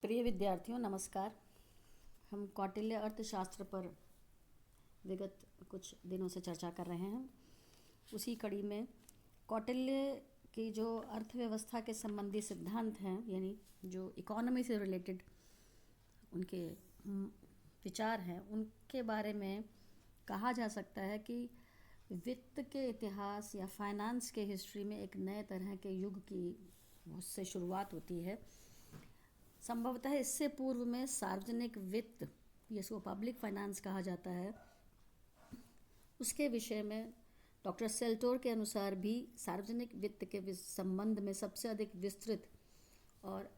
प्रिय विद्यार्थियों नमस्कार। हम कौटिल्य अर्थशास्त्र पर विगत कुछ दिनों से चर्चा कर रहे हैं। उसी कड़ी में कौटिल्य की जो अर्थव्यवस्था के संबंधी सिद्धांत हैं, यानी जो इकोनॉमी से रिलेटेड उनके विचार हैं, उनके बारे में कहा जा सकता है कि वित्त के इतिहास या फाइनेंस के हिस्ट्री में एक नए तरह के युग की उससे शुरुआत होती है। संभवतः इससे पूर्व में सार्वजनिक वित्त, जिसको पब्लिक फाइनेंस कहा जाता है, उसके विषय में डॉक्टर सेल्टोर के अनुसार भी सार्वजनिक वित्त के संबंध में सबसे अधिक विस्तृत और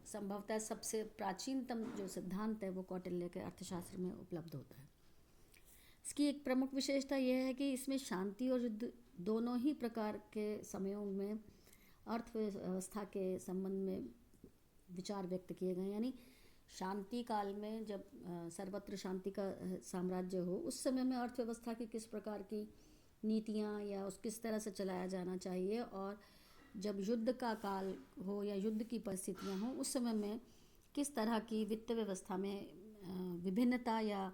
संभवतः सबसे प्राचीनतम जो सिद्धांत है वो कौटिल्य के अर्थशास्त्र में उपलब्ध होता है। इसकी एक प्रमुख विशेषता यह है कि इसमें शांति और युद्ध दोनों ही प्रकार के समयों में अर्थव्यवस्था के संबंध में विचार व्यक्त किए गए। यानी शांति काल में जब सर्वत्र शांति का साम्राज्य हो, उस समय में अर्थव्यवस्था की किस प्रकार की नीतियाँ या उस किस तरह से चलाया जाना चाहिए, और जब युद्ध का काल हो या युद्ध की परिस्थितियाँ हों, उस समय में किस तरह की वित्त व्यवस्था में विभिन्नता या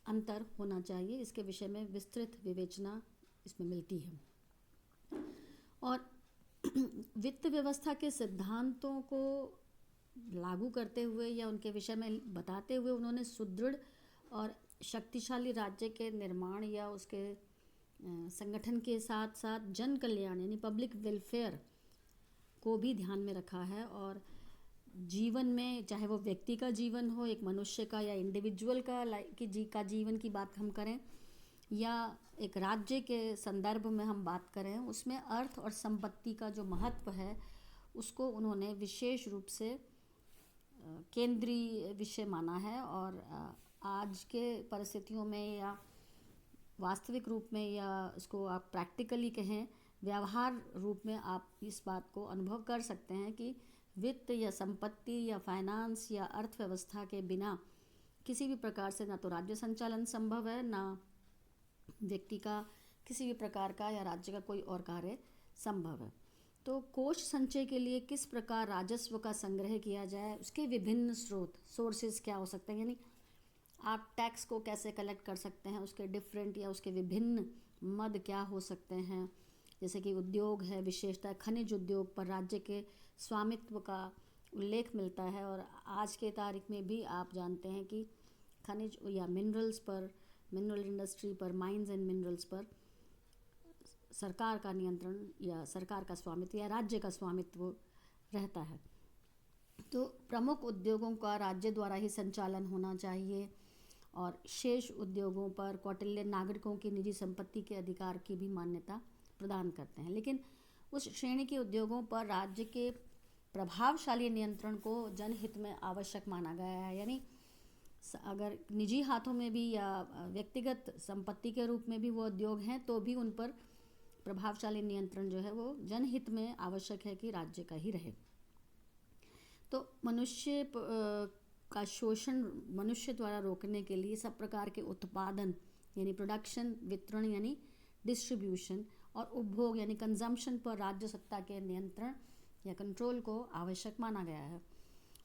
अंतर होना चाहिए, इसके विषय में विस्तृत विवेचना इसमें मिलती है। और वित्त व्यवस्था के सिद्धांतों को लागू करते हुए या उनके विषय में बताते हुए उन्होंने सुदृढ़ और शक्तिशाली राज्य के निर्माण या उसके संगठन के साथ साथ जन कल्याण यानी पब्लिक वेलफेयर को भी ध्यान में रखा है। और जीवन में, चाहे वो व्यक्ति का जीवन हो, एक मनुष्य का या इंडिविजुअल का जीवन की बात हम करें, या एक राज्य के संदर्भ में हम बात करें, उसमें अर्थ और संपत्ति का जो महत्व है उसको उन्होंने विशेष रूप से केंद्रीय विषय माना है। और आज के परिस्थितियों में या वास्तविक रूप में, या इसको आप प्रैक्टिकली कहें, व्यवहार रूप में आप इस बात को अनुभव कर सकते हैं कि वित्त या संपत्ति या फाइनेंस या अर्थव्यवस्था के बिना किसी भी प्रकार से ना तो राज्य संचालन संभव है, ना व्यक्ति का किसी भी प्रकार का या राज्य का कोई और कार्य संभव है। तो कोष संचय के लिए किस प्रकार राजस्व का संग्रह किया जाए, उसके विभिन्न सोर्सेज क्या हो सकते हैं, यानी आप टैक्स को कैसे कलेक्ट कर सकते हैं, उसके डिफरेंट या उसके विभिन्न मद क्या हो सकते हैं। जैसे कि उद्योग है, विशेषतः खनिज उद्योग पर राज्य के स्वामित्व का उल्लेख मिलता है, और आज के तारीख में भी आप जानते हैं कि खनिज या मिनरल्स पर, मिनरल इंडस्ट्री पर, माइंस एंड मिनरल्स पर सरकार का नियंत्रण या सरकार का स्वामित्व या राज्य का स्वामित्व रहता है। तो प्रमुख उद्योगों का राज्य द्वारा ही संचालन होना चाहिए, और शेष उद्योगों पर कौटिल्य नागरिकों की निजी संपत्ति के अधिकार की भी मान्यता प्रदान करते हैं। लेकिन उस श्रेणी के उद्योगों पर राज्य के प्रभावशाली नियंत्रण को जनहित में आवश्यक माना गया है। यानी अगर निजी हाथों में भी या व्यक्तिगत संपत्ति के रूप में भी वो उद्योग हैं, तो भी उन पर प्रभावशाली नियंत्रण जो है वो जनहित में आवश्यक है कि राज्य का ही रहे। तो मनुष्य का शोषण मनुष्य द्वारा रोकने के लिए सब प्रकार के उत्पादन यानी प्रोडक्शन, वितरण यानी डिस्ट्रीब्यूशन, और उपभोग यानी कंजम्पशन पर राज्य सत्ता के नियंत्रण या कंट्रोल को आवश्यक माना गया है।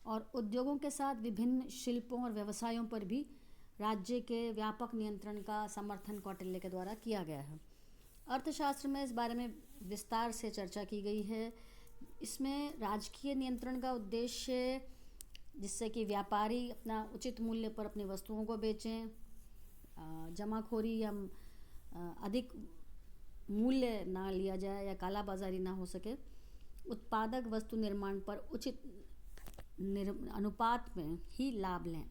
और उद्योगों के साथ विभिन्न शिल्पों और व्यवसायों पर भी राज्य के व्यापक नियंत्रण का समर्थन कौटिल्य के द्वारा किया गया है। अर्थशास्त्र में इस बारे में विस्तार से चर्चा की गई है। इसमें राजकीय नियंत्रण का उद्देश्य जिससे कि व्यापारी अपना उचित मूल्य पर अपनी वस्तुओं को बेचें, जमाखोरी या अधिक मूल्य ना लिया जाए या काला बाजारी ना हो सके, उत्पादक वस्तु निर्माण पर उचित अनुपात में ही लाभ लें।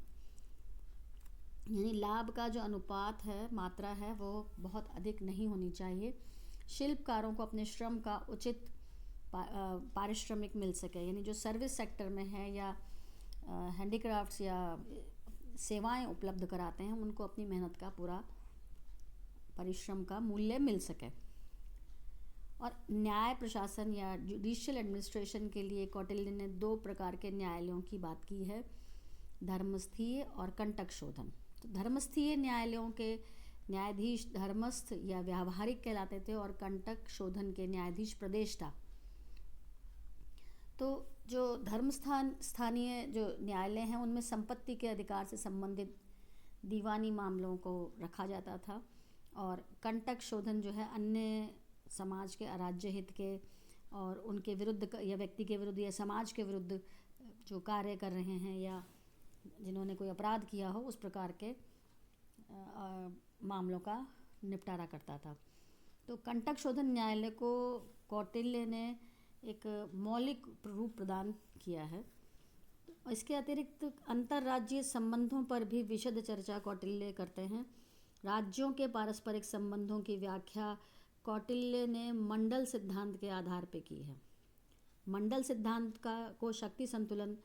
यानी लाभ का जो अनुपात है, मात्रा है, वो बहुत अधिक नहीं होनी चाहिए। शिल्पकारों को अपने श्रम का उचित पारिश्रमिक मिल सके, यानी जो सर्विस सेक्टर में है या हैंडीक्राफ्ट्स या सेवाएं उपलब्ध कराते हैं, उनको अपनी मेहनत का पूरा परिश्रम का मूल्य मिल सके। और न्याय प्रशासन या जुडिशियल एडमिनिस्ट्रेशन के लिए कौटिल्य ने 2 प्रकार के न्यायालयों की बात की है, धर्मस्थीय और कंटक शोधन। तो धर्मस्थीय न्यायालयों के न्यायाधीश धर्मस्थ या व्यावहारिक कहलाते थे, और कंटक शोधन के न्यायाधीश प्रदेष्टा। तो जो स्थानीय जो न्यायालय हैं उनमें संपत्ति के अधिकार से संबंधित दीवानी मामलों को रखा जाता था, और कंटक शोधन जो है अन्य समाज के अराज्य हित के और उनके विरुद्ध या व्यक्ति के विरुद्ध या समाज के विरुद्ध जो कार्य कर रहे हैं या जिन्होंने कोई अपराध किया हो उस प्रकार के मामलों का निपटारा करता था। तो कंटक शोधन न्यायालय को कौटिल्य ने एक मौलिक रूप प्रदान किया है। इसके अतिरिक्त अंतर्राज्यीय संबंधों पर भी विशद चर्चा कौटिल्य करते हैं। राज्यों के पारस्परिक संबंधों की व्याख्या कौटिल्य ने मंडल सिद्धांत के आधार पर की है। मंडल सिद्धांत को शक्ति संतुलन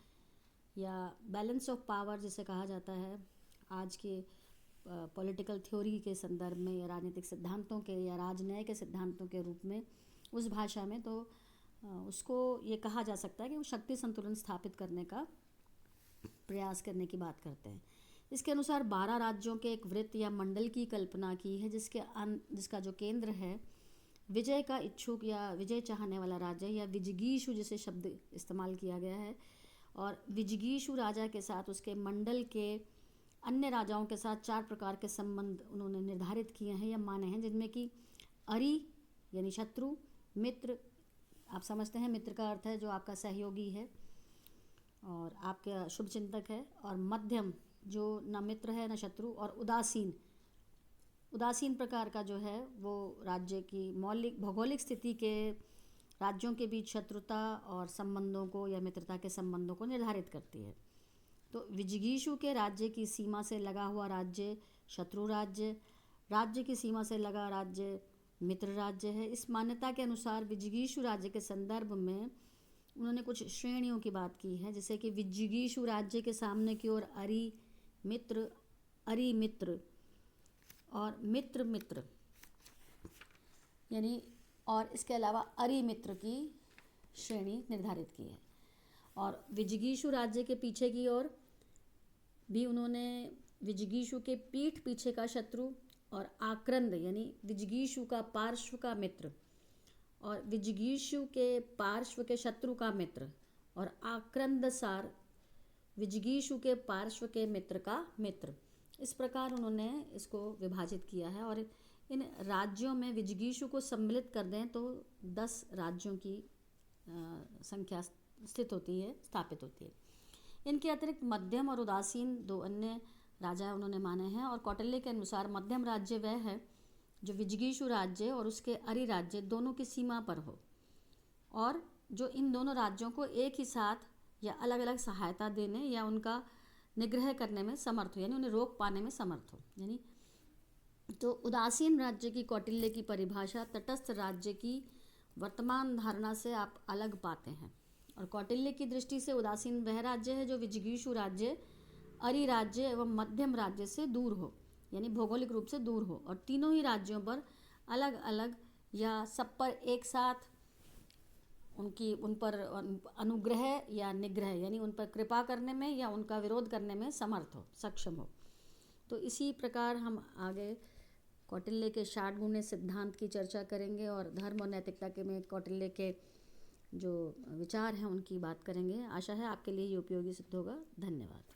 या बैलेंस ऑफ पावर जिसे कहा जाता है आज के पॉलिटिकल थ्योरी के संदर्भ में या राजनीतिक सिद्धांतों के या राजनय के सिद्धांतों के रूप में उस भाषा में, तो उसको ये कहा जा सकता है कि वो शक्ति संतुलन स्थापित करने का प्रयास करने की बात करते हैं। इसके अनुसार 12 राज्यों के एक वृत्त या मंडल की कल्पना की है जिसका जो केंद्र है विजय का इच्छुक या विजय चाहने वाला राज्य या विजिगीषु जिसे शब्द इस्तेमाल किया गया है, और विजिगीषु राजा के साथ उसके मंडल के अन्य राजाओं के साथ 4 प्रकार के संबंध उन्होंने निर्धारित किए हैं या माने हैं, जिनमें कि अरि यानी शत्रु, मित्र, आप समझते हैं मित्र का अर्थ है जो आपका सहयोगी है और आपका शुभ चिंतक है, और मध्यम जो न मित्र है न शत्रु, और उदासीन प्रकार का जो है वो राज्य की मौलिक भौगोलिक स्थिति के राज्यों के बीच शत्रुता और संबंधों को या मित्रता के संबंधों को निर्धारित करती है। तो विजिगीषु के राज्य की सीमा से लगा हुआ राज्य शत्रु राज्य, राज्य की सीमा से लगा राज्य मित्र राज्य है। इस मान्यता के अनुसार विजिगीषु राज्य के संदर्भ में उन्होंने कुछ श्रेणियों की बात की है, जैसे कि विजिगीषु राज्य के सामने की ओर अरि मित्र और मित्र यानी, और इसके अलावा अरि मित्र की श्रेणी निर्धारित की है। और विजिगीषु राज्य के पीछे की ओर भी उन्होंने विजिगीषु के पीठ पीछे का शत्रु और आक्रंद यानी विजिगीषु का पार्श्व का मित्र और विजिगीषु के पार्श्व के शत्रु का मित्र और आक्रंदसार विजिगीषु के पार्श्व के मित्र का मित्र, इस प्रकार उन्होंने इसको विभाजित किया है। और इन राज्यों में विजिगीषु को सम्मिलित कर दें तो 10 राज्यों की संख्या स्थापित होती है। इनके अतिरिक्त मध्यम और उदासीन 2 अन्य राजा उन्होंने माने हैं, और कौटिल्य के अनुसार मध्यम राज्य वह है जो विजिगीषु राज्य और उसके अरि राज्य दोनों की सीमा पर हो, और जो इन दोनों राज्यों को एक ही साथ या अलग अलग सहायता देने या उनका निग्रह करने में समर्थ हो, यानी उन्हें रोक पाने में समर्थ हो। यानी तो उदासीन राज्य की कौटिल्य की परिभाषा तटस्थ राज्य की वर्तमान धारणा से आप अलग पाते हैं, और कौटिल्य की दृष्टि से उदासीन वह राज्य है जो विजिगीषु राज्य, अरि राज्य एवं मध्यम राज्य से दूर हो, यानी भौगोलिक रूप से दूर हो, और तीनों ही राज्यों पर अलग अलग या सब पर एक साथ उन पर अनुग्रह या निग्रह यानी उन पर कृपा करने में या उनका विरोध करने में समर्थ हो, सक्षम हो। तो इसी प्रकार हम आगे कौटिल्य के 60 गुण्य सिद्धांत की चर्चा करेंगे और धर्म और नैतिकता के में कौटिल्य के जो विचार हैं उनकी बात करेंगे। आशा है आपके लिए ये उपयोगी सिद्ध होगा। धन्यवाद।